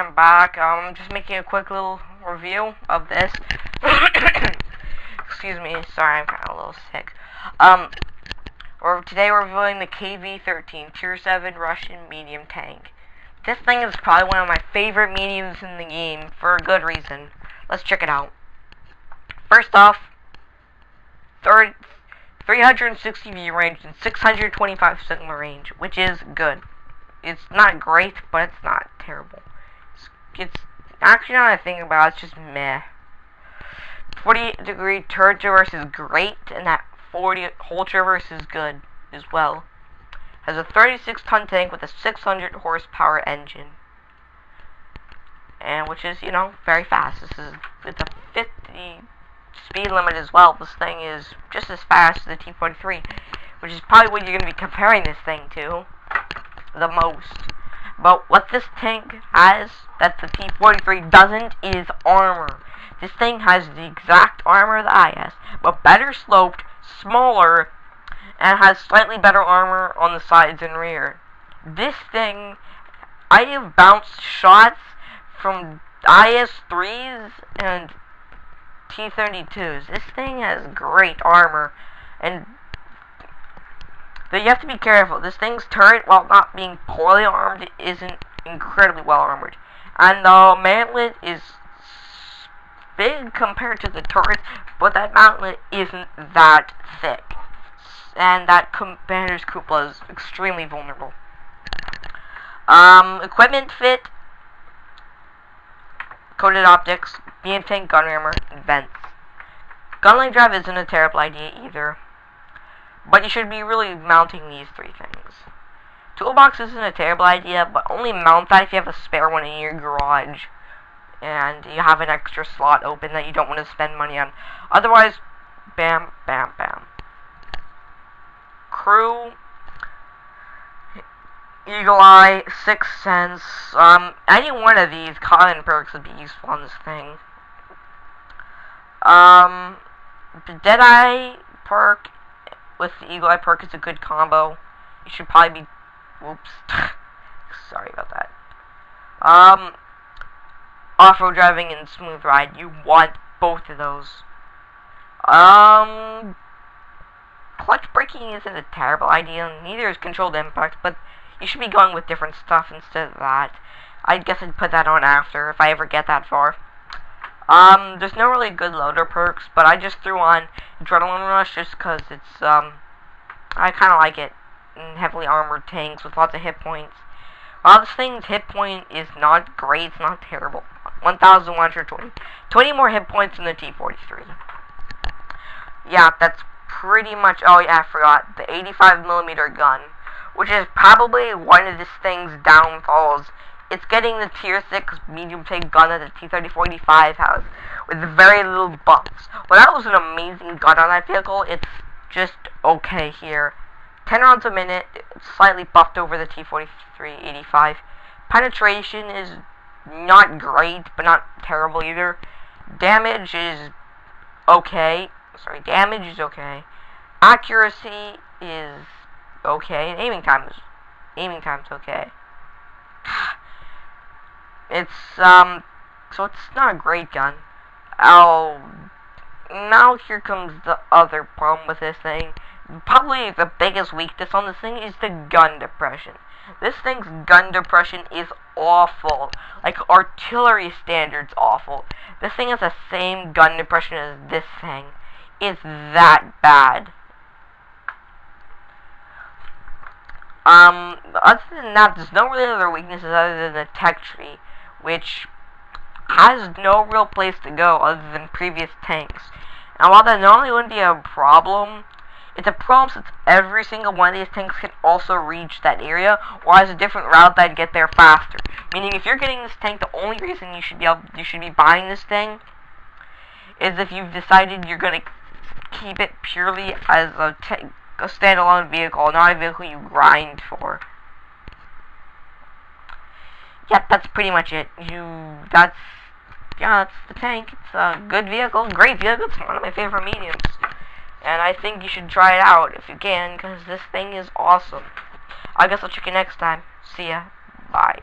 I'm back. I'm just making a quick little review of this. Excuse me, sorry, I'm kind of a little sick. Today we're reviewing the KV13 Tier 7 Russian medium tank. This thing is probably one of my favorite mediums in the game for a good reason. Let's check it out. First off, 360 view range and 625 sigma range, which is good. It's not great, but it's not terrible. It's actually, now that I think about it, it's just meh. 40-degree turret traverse is great, and that 40 whole traverse is good as well. Has a 36-ton tank with a 600 horsepower engine, and which is, you know, very fast. It's a 50 speed limit as well. This thing is just as fast as the T-43, which is probably what you're going to be comparing this thing to the most. But what this tank has that the T-43 doesn't is armor. This thing has the exact armor of the IS, but better sloped, smaller, and has slightly better armor on the sides and rear. This thing, I have bounced shots from IS-3s and T-32s. This thing has great armor, and but you have to be careful. This thing's turret, while not being poorly armed, isn't incredibly well armored. And the mantlet is big compared to the turret, but that mantlet isn't that thick. And that commander's cupola is extremely vulnerable. Equipment fit, coated optics, beam tank gun armor, and vents. Gunline drive isn't a terrible idea either, but you should be really mounting these three things. Toolbox isn't a terrible idea, but only mount that if you have a spare one in your garage and you have an extra slot open that you don't want to spend money on. Otherwise, bam, bam, bam. Crew, Eagle Eye, Sixth Sense, any one of these common perks would be useful on this thing. The Deadeye perk with the Eagle Eye perk is a good combo. You should probably be... Whoops. Sorry about that. Off-road driving and smooth ride. You want both of those. Clutch braking isn't a terrible idea. Neither is controlled impact, but you should be going with different stuff instead of that. I guess I'd put that on after, if I ever get that far. There's no really good loader perks, but I just threw on Adrenaline Rush just because it's, I kind of like it in heavily armored tanks with lots of hit points. While this thing's hit point is not great, it's not terrible. 1,120. 20 more hit points than the T-43. Yeah, that's pretty much, oh yeah, I forgot, the 85mm gun, which is probably one of this thing's downfalls. It's getting the Tier 6 medium tank gun that the T-34-85 has, with very little buffs. Well, that was an amazing gun on that vehicle. It's just okay here. 10 rounds a minute, slightly buffed over the T-43-85. Penetration is not great, but not terrible either. Damage is okay. Damage is okay. Accuracy is okay. And aiming time's okay. It's, so it's not a great gun. Now here comes the other problem with this thing. Probably the biggest weakness on this thing is the gun depression. This thing's gun depression is awful. Like, artillery standards awful. This thing has the same gun depression as this thing. It's that bad. Other than that, there's no really other weaknesses other than the tech tree, which has no real place to go other than previous tanks. And while that normally wouldn't be a problem, it's a problem since every single one of these tanks can also reach that area, or has a different route that'd get there faster. Meaning, if you're getting this tank, the only reason you should be buying this thing is if you've decided you're gonna keep it purely as a standalone vehicle, not a vehicle you grind for. Yep, that's pretty much it. That's the tank. It's a good vehicle, great vehicle. It's one of my favorite mediums. And I think you should try it out if you can, because this thing is awesome. I guess I'll check you next time. See ya. Bye.